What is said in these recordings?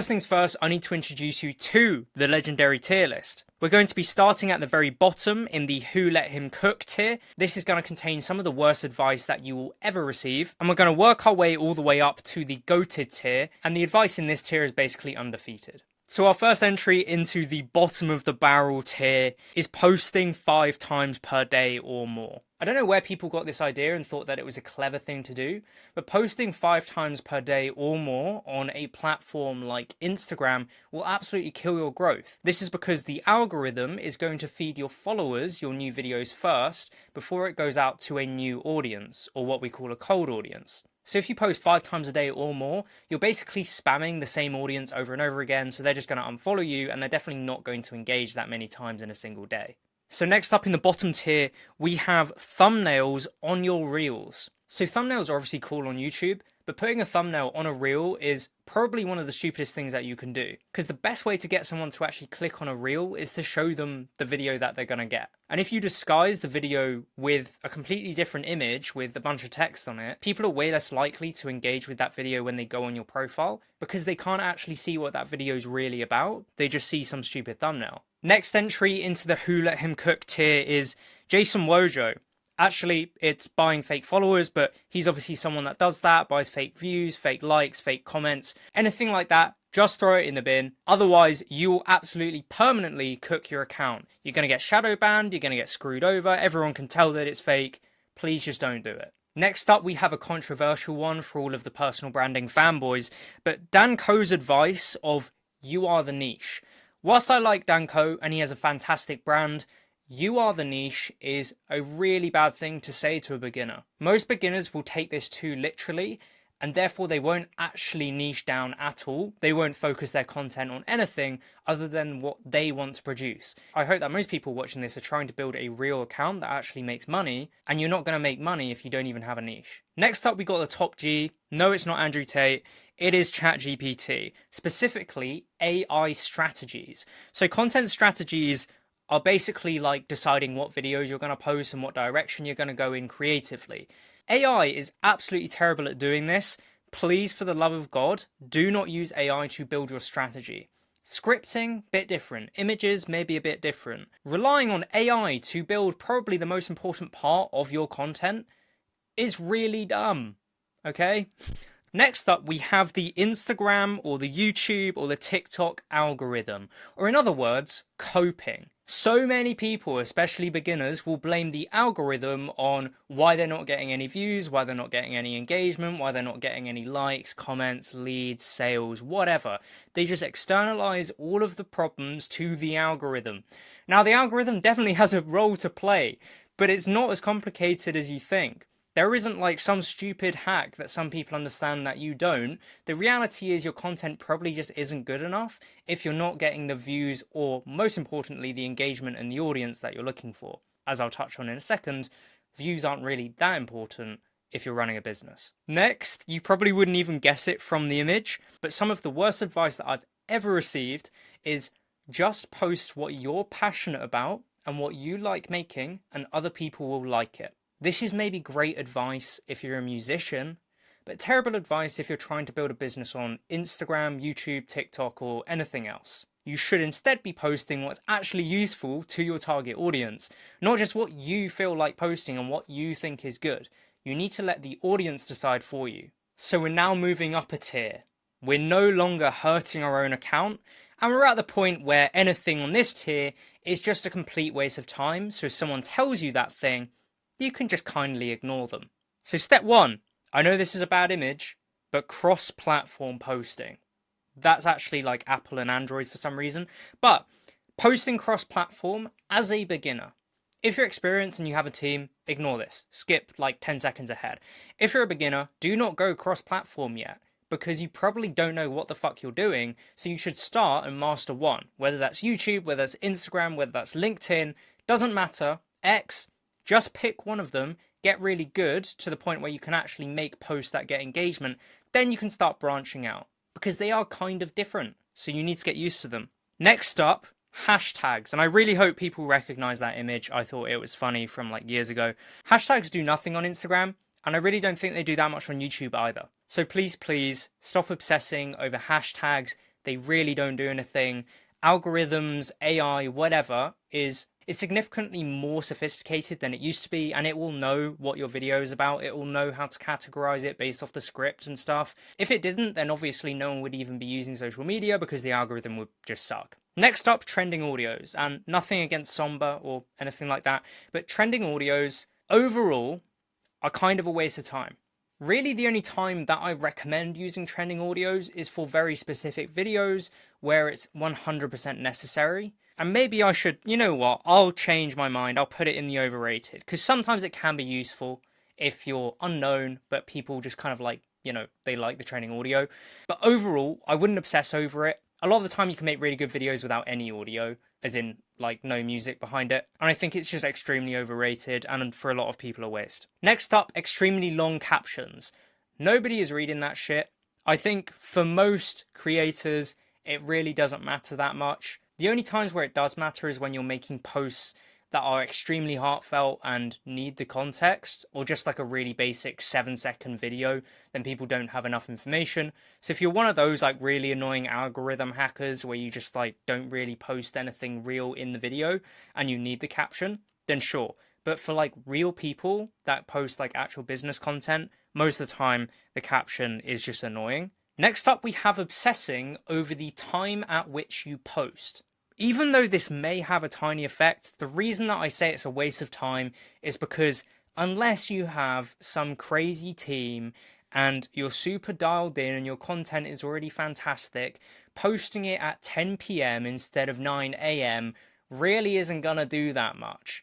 First things first, I need to introduce you to the legendary tier list. We're going to be starting at the very bottom in the Who Let Him Cook tier. This is going to contain some of the worst advice that you will ever receive, and we're going to work our way all the way up to the Goated tier, and the advice in this tier is basically undefeated. So our first entry into the bottom of the barrel tier is posting 5 times per day or more. I don't know where people got this idea and thought that it was a clever thing to do, but posting 5 times per day or more on a platform like Instagram will absolutely kill your growth. This is because the algorithm is going to feed your followers your new videos first before it goes out to a new audience, or what we call a cold audience. So if you post 5 times a day or more, you're basically spamming the same audience over and over again, so they're just going to unfollow you and they're definitely not going to engage that many times in a single day. So next up in the bottom tier, we have thumbnails on your reels. So thumbnails are obviously cool on YouTube, but putting a thumbnail on a reel is probably one of the stupidest things that you can do. Because the best way to get someone to actually click on a reel is to show them the video that they're going to get. And if you disguise the video with a completely different image with a bunch of text on it, people are way less likely to engage with that video when they go on your profile, because they can't actually see what that video is really about. They just see some stupid thumbnail. Next entry into the Who Let Him Cook tier is Jason Wojo. Actually, it's buying fake followers, but he's obviously someone that does that, buys fake views, fake likes, fake comments, anything like that. Just throw it in the bin. Otherwise, you will absolutely permanently cook your account. You're going to get shadow banned, you're going to get screwed over, everyone can tell that it's fake. Please just don't do it. Next up, we have a controversial one for all of the personal branding fanboys, but Dan Koh's advice of you are the niche. Whilst I like Dan Koh and he has a fantastic brand, you are the niche is a really bad thing to say to a beginner. Most beginners will take this too literally, and therefore they won't actually niche down at all. They won't focus their content on anything other than what they want to produce. I hope that most people watching this are trying to build a real account that actually makes money, and you're not going to make money if you don't even have a niche. Next up, we got the top G. No, it's not Andrew Tate. It is ChatGPT, specifically AI strategies. So content strategies are basically like deciding what videos you're going to post and what direction you're going to go in creatively. AI is absolutely terrible at doing this. Please, for the love of God, do not use AI to build your strategy. Scripting, bit different. Images, maybe a bit different. Relying on AI to build probably the most important part of your content is really dumb. Okay? Next up, we have the Instagram or the YouTube or the TikTok algorithm, or in other words, coping. So many people, especially beginners, will blame the algorithm on why they're not getting any views, why they're not getting any engagement, why they're not getting any likes, comments, leads, sales, whatever. They just externalize all of the problems to the algorithm. Now, the algorithm definitely has a role to play, but it's not as complicated as you think. There isn't like some stupid hack that some people understand that you don't. The reality is your content probably just isn't good enough if you're not getting the views or, most importantly, the engagement and the audience that you're looking for. As I'll touch on in a second, views aren't really that important if you're running a business. Next, you probably wouldn't even guess it from the image, but some of the worst advice that I've ever received is just post what you're passionate about and what you like making, and other people will like it. This is maybe great advice if you're a musician, but terrible advice if you're trying to build a business on Instagram, YouTube, TikTok, or anything else. You should instead be posting what's actually useful to your target audience, not just what you feel like posting and what you think is good. You need to let the audience decide for you. So we're now moving up a tier. We're no longer hurting our own account, and we're at the point where anything on this tier is just a complete waste of time. So if someone tells you that thing, you can just kindly ignore them. So step 1, I know this is a bad image, but cross-platform posting. That's actually like Apple and Android for some reason, but posting cross-platform as a beginner. If you're experienced and you have a team, ignore this. Skip like 10 seconds ahead. If you're a beginner, do not go cross-platform yet, because you probably don't know what the fuck you're doing, so you should start and master one. Whether that's YouTube, whether that's Instagram, whether that's LinkedIn, doesn't matter. X, just pick one of them, get really good to the point where you can actually make posts that get engagement, then you can start branching out, because they are kind of different, so you need to get used to them. Next up, hashtags, and I really hope people recognize that image. I thought it was funny from like years ago. Hashtags do nothing on Instagram, and I really don't think they do that much on YouTube either. So please, stop obsessing over hashtags. They really don't do anything. Algorithms, AI, whatever is significantly more sophisticated than it used to be, and it will know what your video is about. It will know how to categorize it based off the script and stuff. If it didn't, then obviously no one would even be using social media because the algorithm would just suck. Next up, trending audios, and nothing against Somber or anything like that, but trending audios overall are kind of a waste of time. Really, the only time that I recommend using trending audios is for very specific videos where it's 100% necessary. And maybe I should, you know what, I'll change my mind. I'll put it in the overrated. Because sometimes it can be useful if you're unknown, but people just kind of like, you know, they like the trending audio. But overall, I wouldn't obsess over it. A lot of the time you can make really good videos without any audio, as in like no music behind it. And I think it's just extremely overrated and for a lot of people a waste. Next up, extremely long captions. Nobody is reading that shit. I think for most creators, it really doesn't matter that much. The only times where it does matter is when you're making posts that are extremely heartfelt and need the context, or just like a really basic 7-second video, then people don't have enough information. So if you're one of those like really annoying algorithm hackers where you just like don't really post anything real in the video and you need the caption, then sure. But for like real people that post like actual business content, most of the time the caption is just annoying. Next up, we have obsessing over the time at which you post. Even though this may have a tiny effect, the reason that I say it's a waste of time is because unless you have some crazy team and you're super dialed in and your content is already fantastic, posting it at 10 p.m. instead of 9 a.m. really isn't gonna do that much.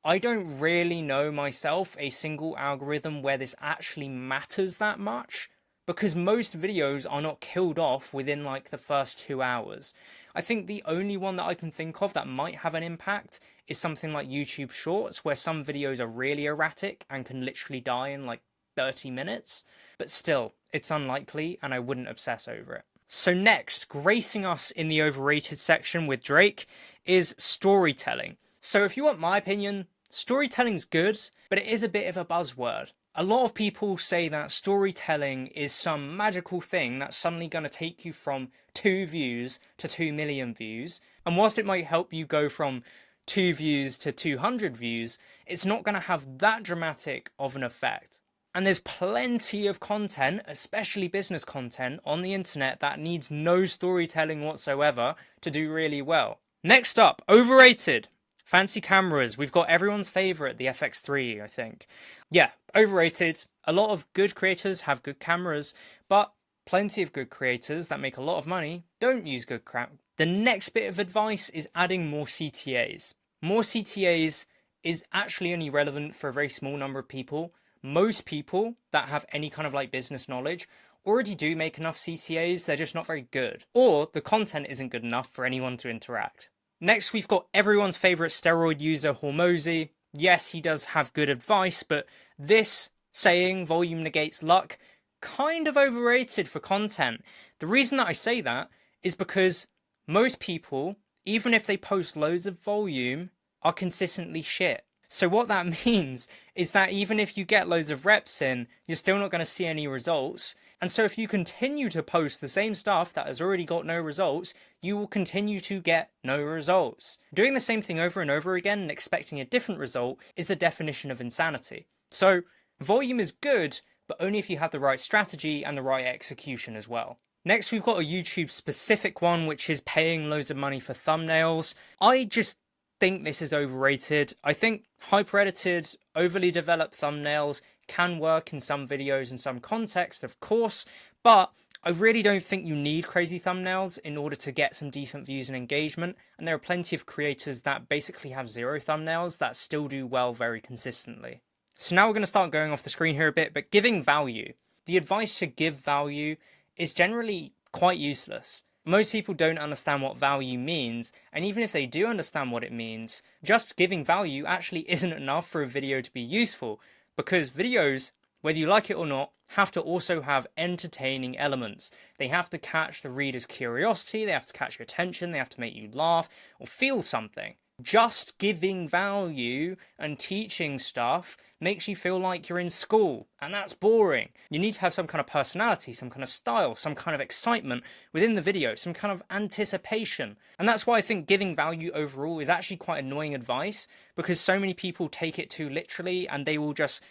I don't really know myself a single algorithm where this actually matters that much, because most videos are not killed off within like the first 2 hours. I think the only one that I can think of that might have an impact is something like YouTube Shorts, where some videos are really erratic and can literally die in like 30 minutes. But still, it's unlikely and I wouldn't obsess over it. So next, gracing us in the overrated section with Drake is storytelling. So if you want my opinion, storytelling's good, but it is a bit of a buzzword. A lot of people say that storytelling is some magical thing that's suddenly going to take you from 2 views to 2 million views. And whilst it might help you go from 2 views to 200 views, it's not going to have that dramatic of an effect. And there's plenty of content, especially business content, on the internet that needs no storytelling whatsoever to do really well. Next up, overrated. Fancy cameras. We've got everyone's favourite, the FX3, I think. Yeah, overrated. A lot of good creators have good cameras, but plenty of good creators that make a lot of money don't use good crap. The next bit of advice is adding more CTAs. More CTAs is actually only relevant for a very small number of people. Most people that have any kind of like business knowledge already do make enough CTAs, they're just not very good. Or the content isn't good enough for anyone to interact. Next, we've got everyone's favourite steroid user, Hormozy. Yes, he does have good advice, but this saying, volume negates luck, kind of overrated for content. The reason that I say that is because most people, even if they post loads of volume, are consistently shit. So what that means is that even if you get loads of reps in, you're still not going to see any results. And so if you continue to post the same stuff that has already got no results, you will continue to get no results. Doing the same thing over and over again and expecting a different result is the definition of insanity. So volume is good, but only if you have the right strategy and the right execution as well. Next, we've got a YouTube specific one, which is paying loads of money for thumbnails. I just think this is overrated. I think hyper edited, overly developed thumbnails can work in some videos in some context, of course, but I really don't think you need crazy thumbnails in order to get some decent views and engagement. And there are plenty of creators that basically have 0 thumbnails that still do well very consistently. So now we're going to start going off the screen here a bit, but giving value. The advice to give value is generally quite useless. Most people don't understand what value means, and even if they do understand what it means, just giving value actually isn't enough for a video to be useful, because videos, whether you like it or not, have to also have entertaining elements. They have to catch the reader's curiosity, they have to catch your attention, they have to make you laugh or feel something. Just giving value and teaching stuff makes you feel like you're in school, and that's boring. You need to have some kind of personality, some kind of style, some kind of excitement within the video, some kind of anticipation. And that's why I think giving value overall is actually quite annoying advice, because so many people take it too literally and they will just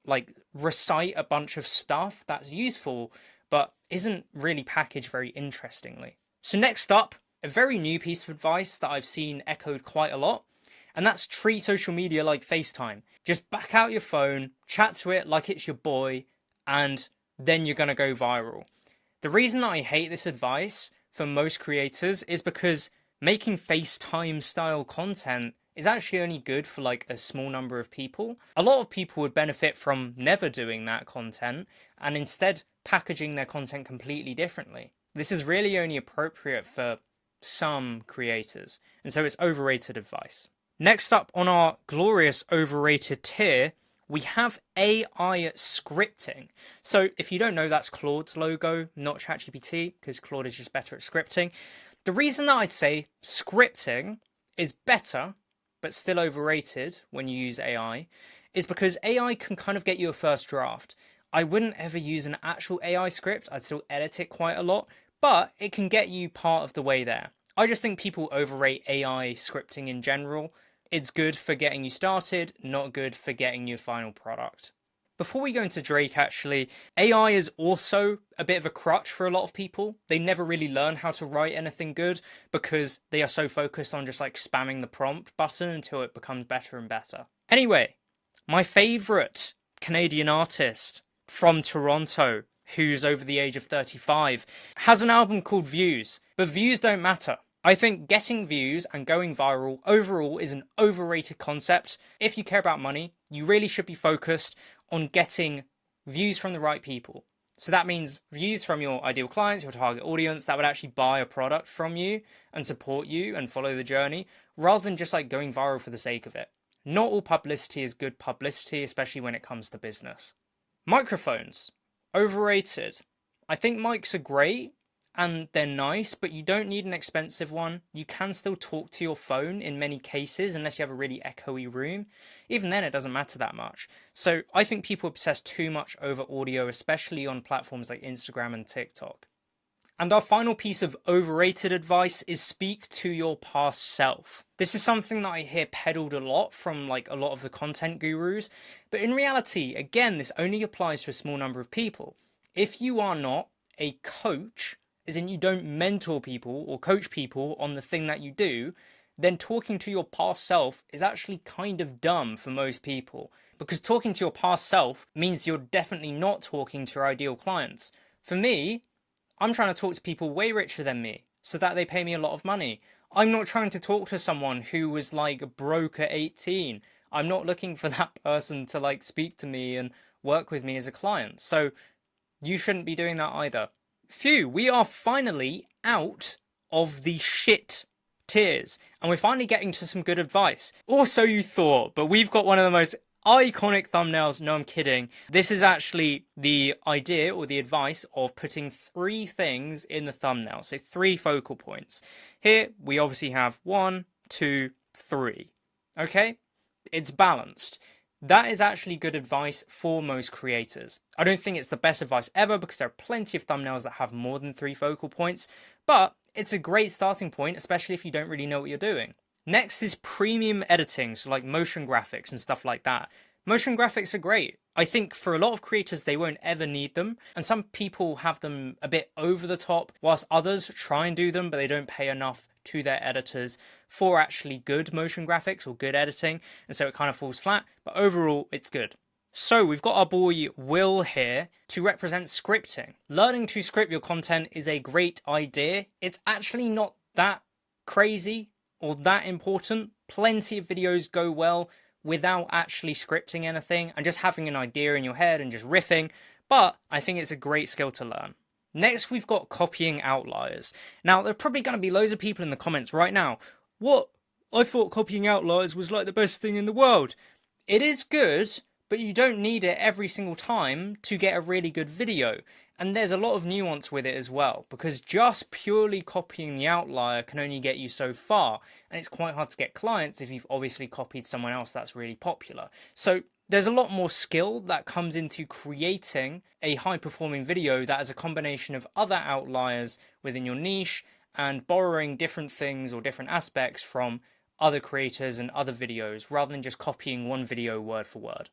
like recite a bunch of stuff that's useful but isn't really packaged very interestingly. So next up, a very new piece of advice that I've seen echoed quite a lot, and that's treat social media like FaceTime. Just back out your phone, chat to it like it's your boy, and then you're gonna go viral. The reason that I hate this advice for most creators is because making FaceTime style content is actually only good for like a small number of people. A lot of people would benefit from never doing that content and instead packaging their content completely differently. This is really only appropriate for some creators, and so it's overrated advice. Next up on our glorious overrated tier, we have AI scripting. So if you don't know, that's Claude's logo, not ChatGPT, because Claude is just better at scripting. The reason that I'd say scripting is better, but still overrated when you use AI, is because AI can kind of get you a first draft. I wouldn't ever use an actual AI script. I'd still edit it quite a lot, but it can get you part of the way there. I just think people overrate AI scripting in general. It's good for getting you started, not good for getting your final product. Before we go into Drake, actually, AI is also a bit of a crutch for a lot of people. They never really learn how to write anything good because they are so focused on just like spamming the prompt button until it becomes better and better. Anyway, my favourite Canadian artist from Toronto, who's over the age of 35, has an album called Views, but views don't matter. I think getting views and going viral overall is an overrated concept. If you care about money, you really should be focused on getting views from the right people. So that means views from your ideal clients, your target audience that would actually buy a product from you and support you and follow the journey, rather than just like going viral for the sake of it. Not all publicity is good publicity, especially when it comes to business. Microphones, overrated. I think mics are great and they're nice, but you don't need an expensive one. You can still talk to your phone in many cases, unless you have a really echoey room. Even then, it doesn't matter that much. So I think people obsess too much over audio, especially on platforms like Instagram and TikTok. And our final piece of overrated advice is speak to your past self. This is something that I hear peddled a lot from like a lot of the content gurus, but in reality, again, this only applies to a small number of people. If you are not a coach, as in you don't mentor people or coach people on the thing that you do, then talking to your past self is actually kind of dumb for most people, because talking to your past self means you're definitely not talking to your ideal clients. For me, I'm trying to talk to people way richer than me so that they pay me a lot of money. I'm not trying to talk to someone who was like broke at 18. I'm not looking for that person to like speak to me and work with me as a client. So you shouldn't be doing that either. Phew, we are finally out of the shit tiers and we're finally getting to some good advice. Or so you thought, but we've got one of the most iconic thumbnails. No, I'm kidding. This is actually the idea or the advice of putting 3 things in the thumbnail. So 3 focal points. Here we obviously have 1, 2, 3. Okay? It's balanced. That is actually good advice for most creators. I don't think it's the best advice ever because there are plenty of thumbnails that have more than 3 focal points, but it's a great starting point, especially if you don't really know what you're doing. Next is premium editing, so like motion graphics and stuff like that. Motion graphics are great. I think for a lot of creators, they won't ever need them. And some people have them a bit over the top, whilst others try and do them, but they don't pay enough to their editors for actually good motion graphics or good editing. And so it kind of falls flat, but overall, it's good. So we've got our boy Will here to represent scripting. Learning to script your content is a great idea. It's actually not that crazy or that important. Plenty of videos go well without actually scripting anything and just having an idea in your head and just riffing, but I think it's a great skill to learn. Next, we've got copying outliers. Now, there are probably going to be loads of people in the comments right now. What? I thought copying outliers was like the best thing in the world. It is good, but you don't need it every single time to get a really good video. And there's a lot of nuance with it as well, because just purely copying the outlier can only get you so far, and it's quite hard to get clients if you've obviously copied someone else that's really popular. So there's a lot more skill that comes into creating a high performing video that is a combination of other outliers within your niche and borrowing different things or different aspects from other creators and other videos rather than just copying one video word for word.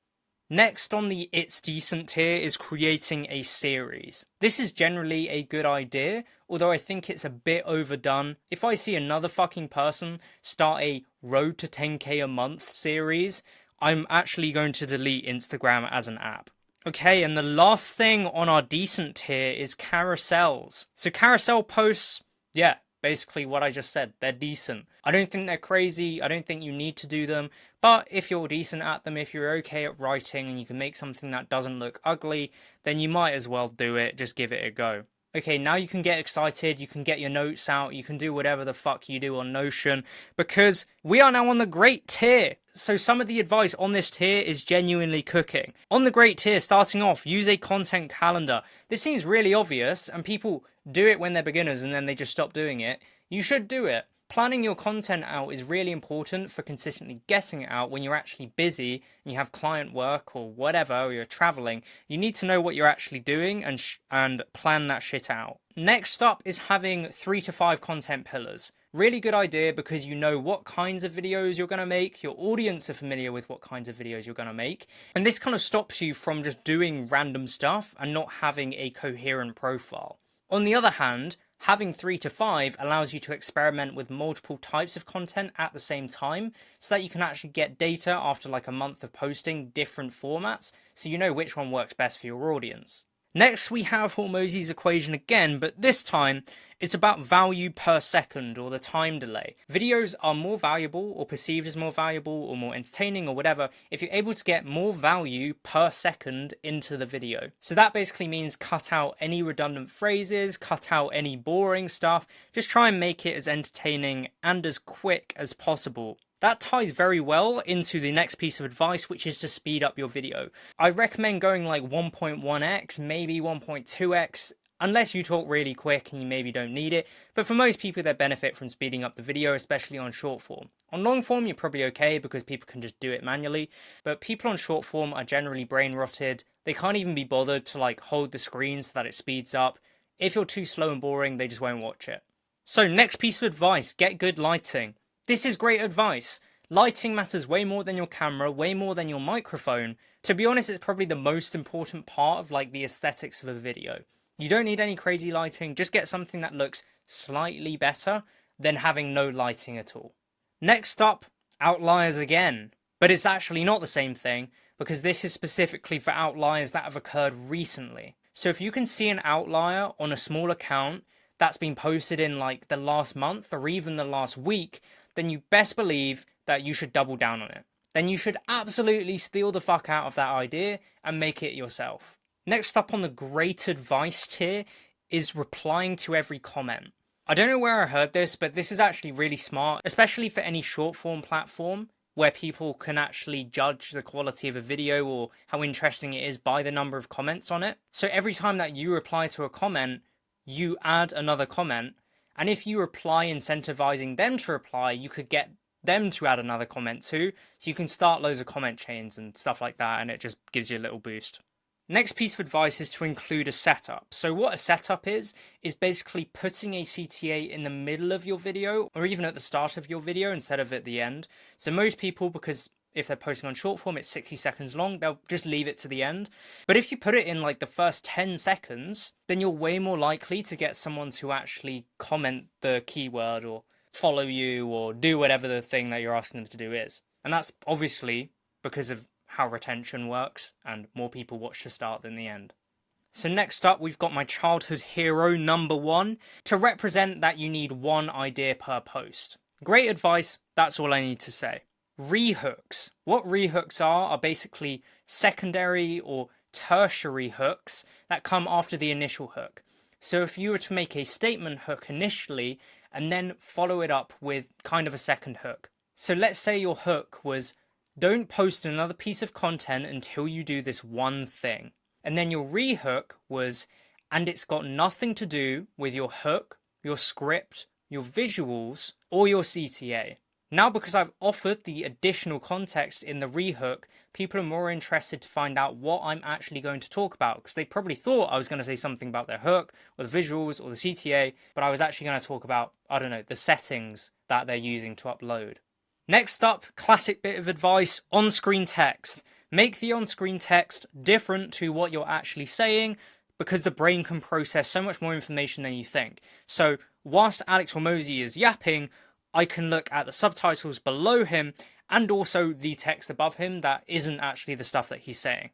Next on the It's Decent tier is creating a series. This is generally a good idea, although I think it's a bit overdone. If I see another fucking person start a Road to 10k a month series, I'm actually going to delete Instagram as an app. Okay, and the last thing on our decent tier is carousels. So carousel posts, yeah, basically what I just said, they're decent. I don't think they're crazy, I don't think you need to do them, but if you're decent at them, if you're okay at writing and you can make something that doesn't look ugly, then you might as well do it, just give it a go. Okay, now you can get excited, you can get your notes out, you can do whatever the fuck you do on Notion, because we are now on the great tier. So some of the advice on this tier is genuinely cooking. On the great tier, starting off, use a content calendar. This seems really obvious, and people do it when they're beginners and then they just stop doing it. You should do it. Planning your content out is really important for consistently getting it out when you're actually busy and you have client work or whatever, or you're traveling. You need to know what you're actually doing and plan that shit out. Next up is having 3 to 5 content pillars. Really good idea because you know what kinds of videos you're going to make, your audience are familiar with what kinds of videos you're going to make, and this kind of stops you from just doing random stuff and not having a coherent profile. On the other hand, having 3 to 5 allows you to experiment with multiple types of content at the same time so that you can actually get data after like a month of posting different formats so you know which one works best for your audience. Next we have Hormozzi's equation again, but this time it's about value per second or the time delay. Videos are more valuable or perceived as more valuable or more entertaining or whatever if you're able to get more value per second into the video. So that basically means cut out any redundant phrases, cut out any boring stuff, just try and make it as entertaining and as quick as possible. That ties very well into the next piece of advice, which is to speed up your video. I recommend going like 1.1x, maybe 1.2x, unless you talk really quick and you maybe don't need it. But for most people, they benefit from speeding up the video, especially on short form. On long form, you're probably okay because people can just do it manually. But people on short form are generally brain rotted. They can't even be bothered to like hold the screen so that it speeds up. If you're too slow and boring, they just won't watch it. So next piece of advice, get good lighting. This is great advice. Lighting matters way more than your camera, way more than your microphone. To be honest, it's probably the most important part of like the aesthetics of a video. You don't need any crazy lighting, just get something that looks slightly better than having no lighting at all. Next up, outliers again. But it's actually not the same thing because this is specifically for outliers that have occurred recently. So if you can see an outlier on a small account that's been posted in like the last month or even the last week, then you best believe that you should double down on it. Then you should absolutely steal the fuck out of that idea and make it yourself. Next up on the great advice tier is replying to every comment. I don't know where I heard this, but this is actually really smart, especially for any short form platform where people can actually judge the quality of a video or how interesting it is by the number of comments on it. So every time that you reply to a comment, you add another comment. And if you reply incentivizing them to reply, you could get them to add another comment too. So you can start loads of comment chains and stuff like that, and it just gives you a little boost. Next piece of advice is to include a setup. So what a setup is basically putting a CTA in the middle of your video or even at the start of your video instead of at the end. So most people, because if they're posting on short form, it's 60 seconds long, they'll just leave it to the end. But if you put it in like the first 10 seconds, then you're way more likely to get someone to actually comment the keyword or follow you or do whatever the thing that you're asking them to do is. And that's obviously because of how retention works and more people watch the start than the end. So next up, we've got my childhood hero number 1 to represent that you need one idea per post. Great advice, that's all I need to say. Rehooks. What rehooks are basically secondary or tertiary hooks that come after the initial hook. So if you were to make a statement hook initially and then follow it up with kind of a second hook. So let's say your hook was, don't post another piece of content until you do this one thing. And then your rehook was, and it's got nothing to do with your hook, your script, your visuals, or your CTA. Now, because I've offered the additional context in the rehook, people are more interested to find out what I'm actually going to talk about, because they probably thought I was going to say something about their hook or the visuals or the CTA, but I was actually going to talk about, I don't know, the settings that they're using to upload. Next up, classic bit of advice, on-screen text. Make the on-screen text different to what you're actually saying, because the brain can process so much more information than you think. So whilst Alex Hormozi is yapping, I can look at the subtitles below him and also the text above him that isn't actually the stuff that he's saying.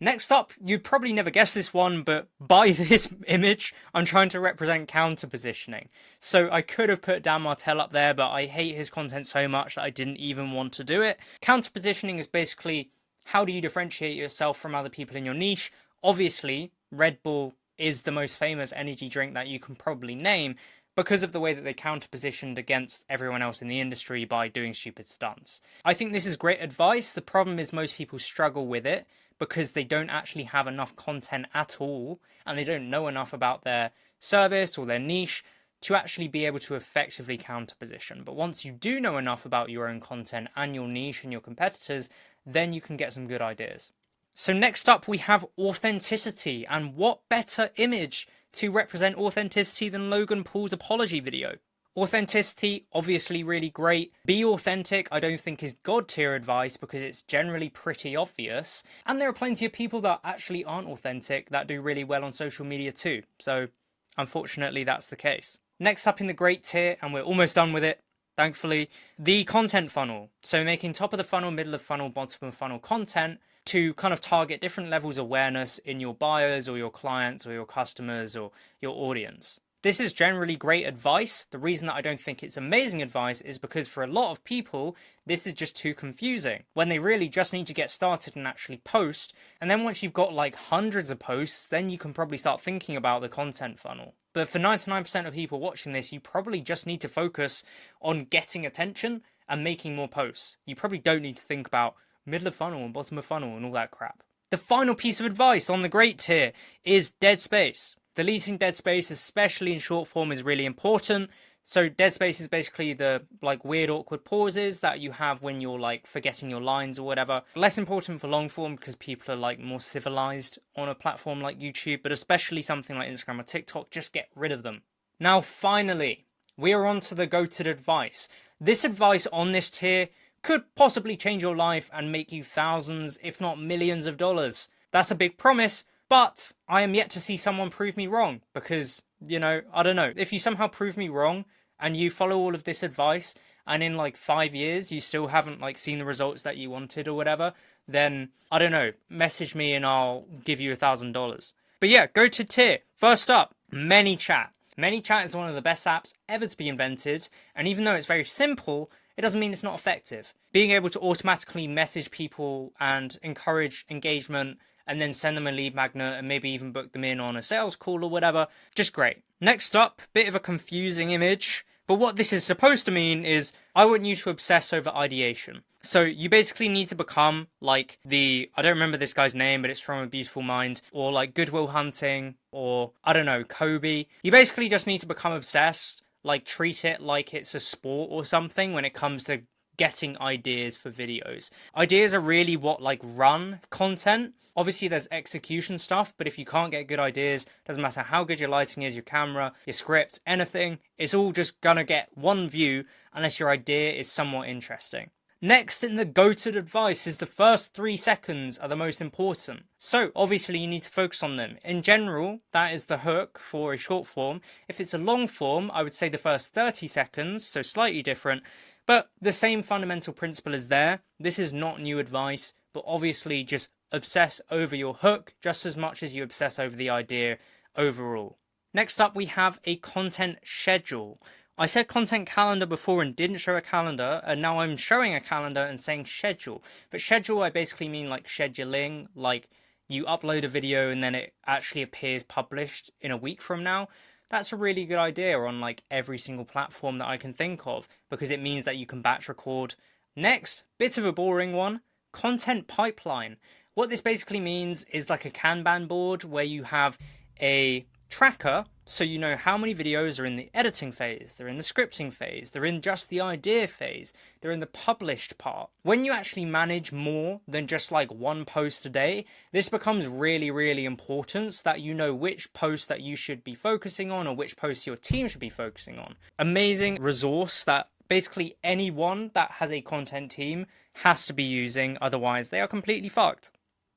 Next up, you'd probably never guess this one, but by this image, I'm trying to represent counter positioning. So I could have put Dan Martell up there, but I hate his content so much that I didn't even want to do it. Counter positioning is basically, how do you differentiate yourself from other people in your niche? Obviously, Red Bull is the most famous energy drink that you can probably name, because of the way that they counter-positioned against everyone else in the industry by doing stupid stunts. I think this is great advice. The problem is most people struggle with it because they don't actually have enough content at all, and they don't know enough about their service or their niche to actually be able to effectively counter-position. But once you do know enough about your own content and your niche and your competitors, then you can get some good ideas. So next up, we have authenticity, and what better image to represent authenticity than Logan Paul's apology video. Authenticity, obviously really great. Be authentic, I don't think is god tier advice because it's generally pretty obvious. And there are plenty of people that actually aren't authentic that do really well on social media too. So unfortunately, that's the case. Next up in the great tier, and we're almost done with it, thankfully, the content funnel. So making top of the funnel, middle of funnel, bottom of funnel content to kind of target different levels of awareness in your buyers or your clients or your customers or your audience. This is generally great advice. The reason that I don't think it's amazing advice is because for a lot of people, this is just too confusing when they really just need to get started and actually post. And then once you've got like hundreds of posts, then you can probably start thinking about the content funnel. But for 99% of people watching this, you probably just need to focus on getting attention and making more posts. You probably don't need to think about middle of funnel and bottom of funnel and all that crap. The final piece of advice on the great tier is dead space. Deleting dead space, especially in short form, is really important. So dead space is basically the like weird awkward pauses that you have when you're like forgetting your lines or whatever. Less important for long form because people are like more civilized on a platform like YouTube, but especially something like Instagram or TikTok, just get rid of them. Now finally, we are on to the go-to advice. This advice on this tier could possibly change your life and make you thousands, if not millions of dollars. That's a big promise, but I am yet to see someone prove me wrong because, you know, I don't know. If you somehow prove me wrong and you follow all of this advice and in like 5 years you still haven't like seen the results that you wanted or whatever, then I don't know, message me and I'll give you $1,000. But yeah, go to tier. First up, ManyChat. ManyChat is one of the best apps ever to be invented, and even though it's very simple, it doesn't mean it's not effective. Being able to automatically message people and encourage engagement and then send them a lead magnet and maybe even book them in on a sales call or whatever, just great. Next up, bit of a confusing image, but what this is supposed to mean is I want you to obsess over ideation. So you basically need to become like I don't remember this guy's name, but it's from A Beautiful Mind, or like Good Will Hunting, or I don't know, Kobe. You basically just need to become obsessed, like treat it like it's a sport or something when it comes to getting ideas for videos. Ideas are really what like run content. Obviously there's execution stuff, but if you can't get good ideas, doesn't matter how good your lighting is, your camera, your script, anything, it's all just gonna get one view unless your idea is somewhat interesting. Next in the go-to advice is the first 3 seconds are the most important. So obviously you need to focus on them. In general, that is the hook for a short form. If it's a long form, I would say the first 30 seconds, so slightly different, but the same fundamental principle is there. This is not new advice, but obviously just obsess over your hook just as much as you obsess over the idea overall. Next up, we have a content schedule. I said content calendar before and didn't show a calendar, and now I'm showing a calendar and saying schedule. But schedule, I basically mean like scheduling, like you upload a video and then it actually appears published in a week from now. That's a really good idea on like every single platform that I can think of, because it means that you can batch record. Next, bit of a boring one, content pipeline. What this basically means is like a Kanban board where you have a Tracker, so you know how many videos are in the editing phase, they're in the scripting phase, they're in just the idea phase, they're in the published part. When you actually manage more than just like one post a day, this becomes really, really important so that you know which post that you should be focusing on or which post your team should be focusing on. Amazing resource that basically anyone that has a content team has to be using, otherwise they are completely fucked.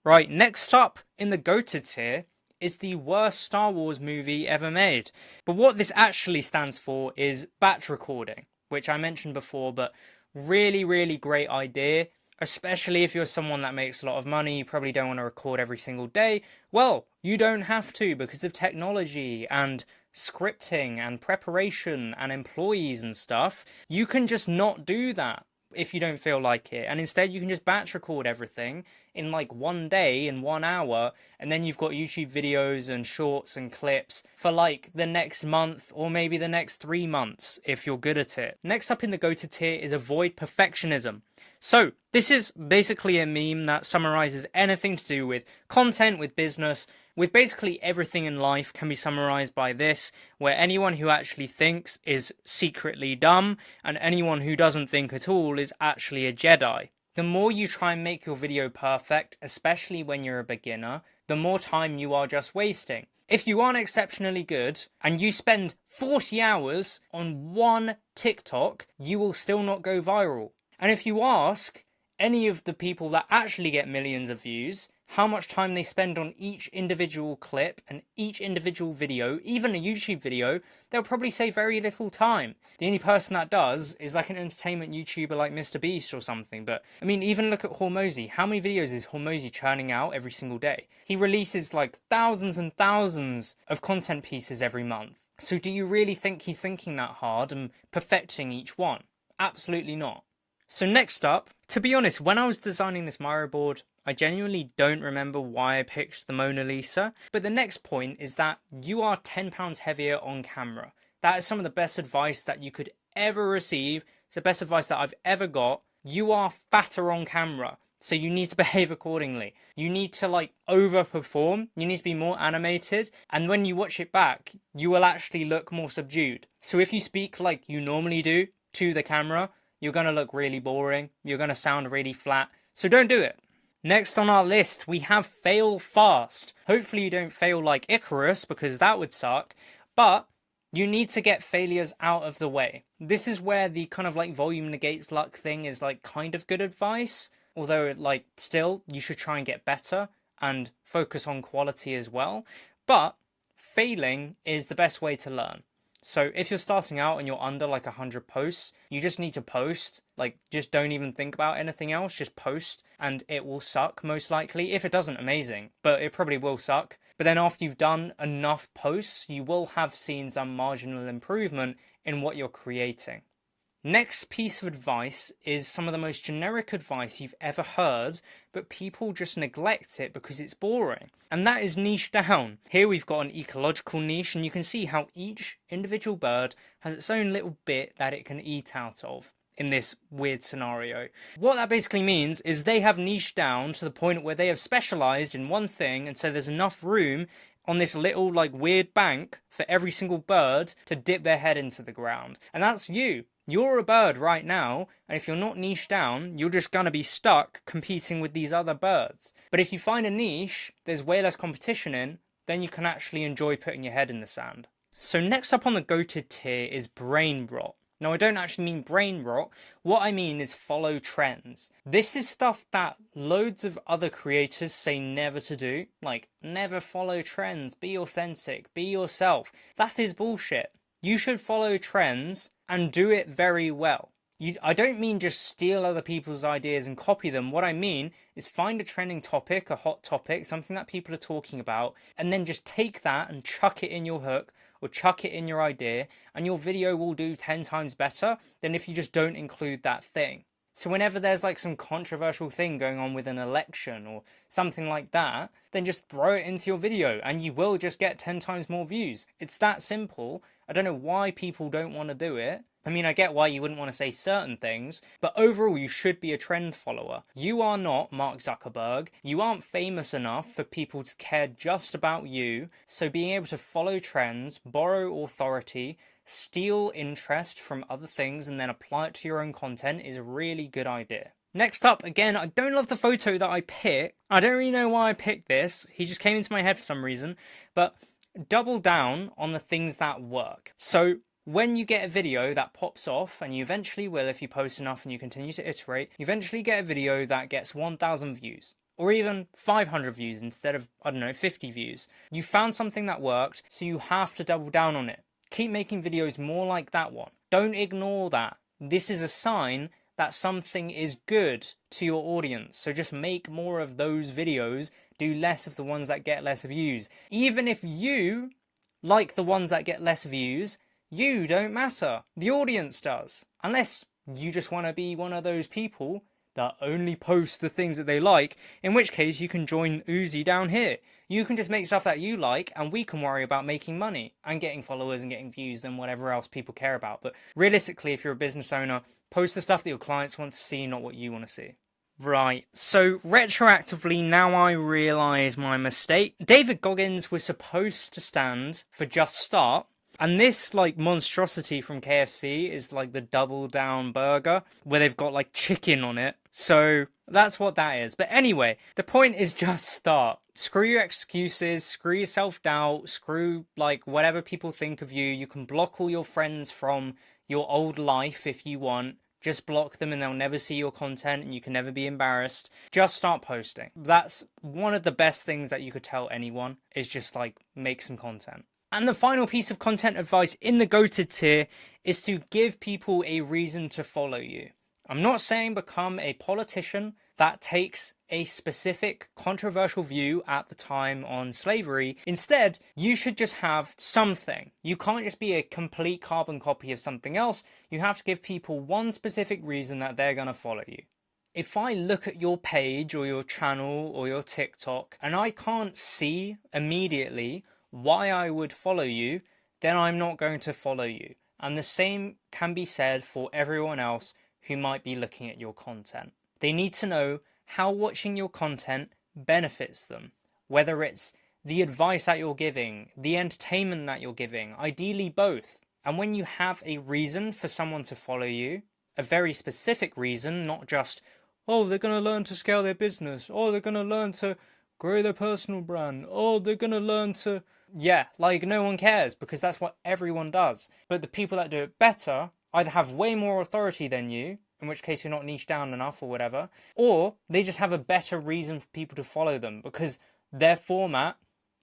Right, next up in the GOATed tier is the worst Star Wars movie ever made. But what this actually stands for is batch recording, which I mentioned before, but really, really great idea, especially if you're someone that makes a lot of money, you probably don't want to record every single day. Well, you don't have to because of technology and scripting and preparation and employees and stuff. You can just not do that if you don't feel like it, and instead you can just batch record everything in like one day in 1 hour, and then you've got YouTube videos and shorts and clips for like the next month or maybe the next 3 months if you're good at it. Next up in the GOATed tier is avoid perfectionism. So this is basically a meme that summarizes anything to do with content, with business, with basically everything in life can be summarized by this, where anyone who actually thinks is secretly dumb, and anyone who doesn't think at all is actually a Jedi. The more you try and make your video perfect, especially when you're a beginner, the more time you are just wasting. If you aren't exceptionally good, and you spend 40 hours on one TikTok, you will still not go viral. And if you ask any of the people that actually get millions of views how much time they spend on each individual clip and each individual video, even a YouTube video, they'll probably say very little time. The only person that does is like an entertainment YouTuber like Mr. Beast or something. But I mean, even look at Hormozy. How many videos is Hormozy churning out every single day? He releases like thousands and thousands of content pieces every month. So do you really think he's thinking that hard and perfecting each one? Absolutely not. So next up, to be honest, when I was designing this Miro board, I genuinely don't remember why I picked the Mona Lisa, but the next point is that you are 10 pounds heavier on camera. That is some of the best advice that you could ever receive. It's the best advice that I've ever got. You are fatter on camera, so you need to behave accordingly. You need to like overperform, you need to be more animated, and when you watch it back, you will actually look more subdued. So if you speak like you normally do to the camera, you're going to look really boring, you're going to sound really flat, so don't do it. Next on our list, we have fail fast. Hopefully you don't fail like Icarus, because that would suck, but you need to get failures out of the way. This is where the kind of like volume negates luck thing is like kind of good advice, although like still you should try and get better and focus on quality as well. But failing is the best way to learn. So if you're starting out and you're under like 100 posts, you just need to post. Like, just don't even think about anything else. Just post, and it will suck most likely. If it doesn't, amazing, but it probably will suck. But then after you've done enough posts, you will have seen some marginal improvement in what you're creating. Next piece of advice is some of the most generic advice you've ever heard, but people just neglect it because it's boring. And that is niche down. Here we've got an ecological niche, and you can see how each individual bird has its own little bit that it can eat out of in this weird scenario. What that basically means is they have niched down to the point where they have specialized in one thing, and so there's enough room on this little like weird bank for every single bird to dip their head into the ground. And that's you. You're a bird right now, and if you're not niche down, you're just going to be stuck competing with these other birds. But if you find a niche there's way less competition in, then you can actually enjoy putting your head in the sand. So next up on the GOATed tier is brain rot. Now, I don't actually mean brain rot. What I mean is follow trends. This is stuff that loads of other creators say never to do. Like, never follow trends, be authentic, be yourself. That is bullshit. You should follow trends and do it very well. I don't mean just steal other people's ideas and copy them. What I mean is find a trending topic, a hot topic, something that people are talking about, and then just take that and chuck it in your hook or chuck it in your idea, and your video will do 10 times better than if you just don't include that thing. So whenever there's like some controversial thing going on with an election or something like that, then just throw it into your video and you will just get 10 times more views. It's that simple. I don't know why people don't want to do it, I mean, I get why you wouldn't want to say certain things, but overall, you should be a trend follower. You are not Mark Zuckerberg. You aren't famous enough for people to care just about you. So being able to follow trends, borrow authority, steal interest from other things, and then apply it to your own content is a really good idea. Next up, again, I don't love the photo that I picked. I don't really know why I picked this. He just came into my head for some reason. But double down on the things that work. So when you get a video that pops off, and you eventually will if you post enough and you continue to iterate, you eventually get a video that gets 1,000 views. Or even 500 views instead of, 50 views. You found something that worked, so you have to double down on it. Keep making videos more like that one. Don't ignore that. This is a sign that something is good to your audience. So just make more of those videos, do less of the ones that get less views. Even if you like the ones that get less views, you don't matter. The audience does. Unless you just want to be one of those people that only post the things that they like, in which case you can join Uzi down here. You can just make stuff that you like, and we can worry about making money and getting followers and getting views and whatever else people care about. But realistically, if you're a business owner, post the stuff that your clients want to see, not what you want to see. Right, so retroactively, now I realise my mistake. David Goggins was supposed to stand for Just Start. And this, monstrosity from KFC is, the double down burger, where they've got, chicken on it. So, that's what that is. But anyway, the point is just start. Screw your excuses, screw your self-doubt, screw, whatever people think of you. You can block all your friends from your old life if you want. Just block them and they'll never see your content and you can never be embarrassed. Just start posting. That's one of the best things that you could tell anyone, is just, make some content. And the final piece of content advice in the GOATed tier is to give people a reason to follow you. I'm not saying become a politician that takes a specific controversial view at the time on slavery. Instead, you should just have something. You can't just be a complete carbon copy of something else. You have to give people one specific reason that they're going to follow you. If I look at your page or your channel or your TikTok and I can't see immediately why I would follow you, then I'm not going to follow you. And the same can be said for everyone else who might be looking at your content. They need to know how watching your content benefits them, whether it's the advice that you're giving, the entertainment that you're giving, ideally both. And when you have a reason for someone to follow you, a very specific reason, not just, oh, they're going to learn to scale their business, oh, they're going to learn to grow their personal brand, oh, they're going to learn to... Yeah, no one cares, because that's what everyone does. But the people that do it better either have way more authority than you, in which case you're not niche down enough or whatever, or they just have a better reason for people to follow them, because their format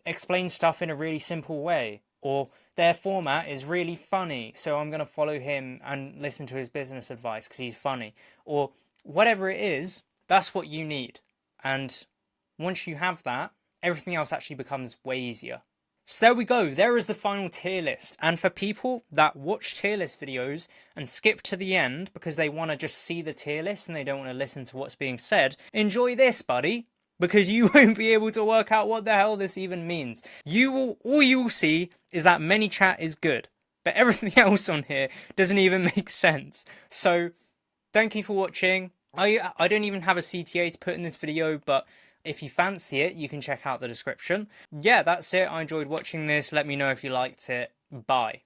explains stuff in a really simple way, or their format is really funny, so I'm going to follow him and listen to his business advice because he's funny, or whatever it is. That's what you need. And once you have that, everything else actually becomes way easier. So there we go, there is the final tier list. And for people that watch tier list videos and skip to the end because they want to just see the tier list and they don't want to listen to what's being said, enjoy this, buddy, because you won't be able to work out what the hell this even means. All you will see is that ManyChat is good, but everything else on here doesn't even make sense. So thank you for watching. I don't even have a CTA to put in this video, but if you fancy it, you can check out the description. Yeah, that's it. I enjoyed watching this. Let me know if you liked it. Bye.